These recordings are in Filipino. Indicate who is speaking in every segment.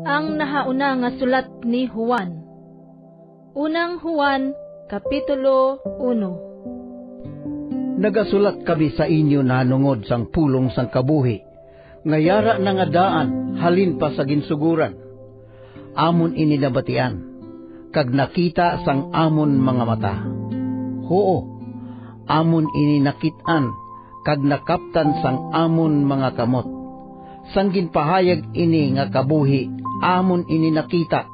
Speaker 1: Ang nahauna nga sulat ni Juan. Unang Juan, Kapitulo 1.
Speaker 2: Nagasulat kami sa inyo nanungod sang pulong sang kabuhi, ngayara na nga daan halin pa sa ginsuguran. Amon ini nabatian, kag nakita sang amon mga mata. Oo, amon ini nakitaan, kag nakaptan sang amon mga kamot. Sang ginpahayag ini nga kabuhi, amon ini nakita.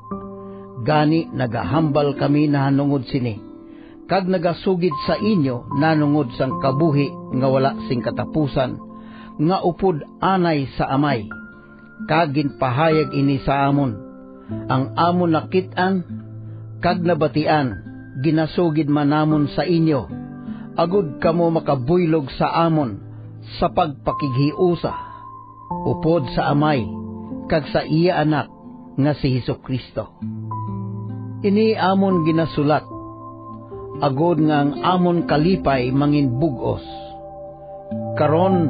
Speaker 2: Gani nagahambal kami nanungod sini, kag nagasugid sa inyo nanungod sang kabuhi nga wala sing katapusan, nga upod anay sa amay. Kag ginpahayag ini sa amon, ang amon nakitaan, kag nabatian, ginasugid manamon sa inyo, agud kamo makabuylog sa amon sa pagpakighiusa, upod sa amay, kag sa iya anak nga si Hesukristo. Ini amon ginasulat, agod nga ang amon kalipay mangin bugos. Karon,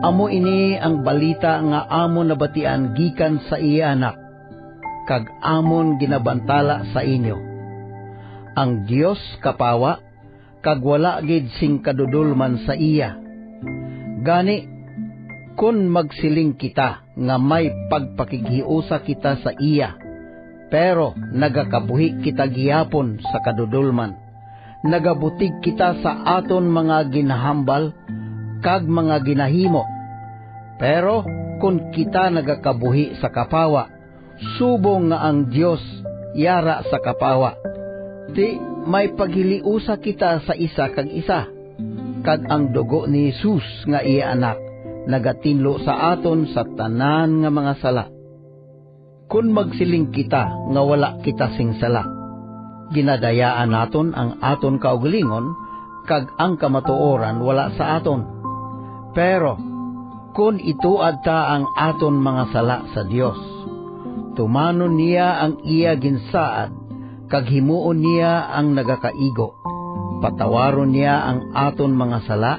Speaker 2: amo ini ang balita nga amon nabatian gikan sa iya anak, kag amon ginabantala sa inyo. Ang Dios kapawa, kag wala gid sing kadudulman sa iya. Gani, kun magsiling kita nga may pagpakighiusa kita sa iya, pero nagakabuhi kita gihapon sa kadudulman, nagabutig kita sa aton mga ginahambal kag mga ginahimo. Pero kung kita nagakabuhi sa kapawa, subong nga ang Dios yara sa kapawa. Di may paghiliusa kita sa isa kag isa, kag ang dugo ni Jesus nga iya anak nagatinlo sa aton sa tanan nga mga sala. Kun magsiling kita nga wala kita sing sala, ginadayaan naton ang aton kaugalingon, kag ang kamatuoran wala sa aton. Pero kun ituad ta ang aton mga sala sa Dios, tumanon niya ang iya ginsaad, kag himuon niya ang nagakaigo. Patawaron niya ang aton mga sala,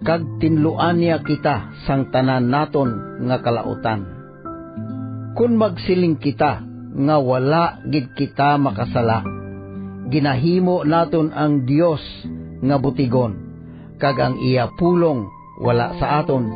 Speaker 2: kag tinluan niya kita sang tanan naton nga kalautan. Kun magsiling kita nga wala gid kita makasala, ginahimo naton ang Dios nga butigon, kag ang iya pulong wala sa aton.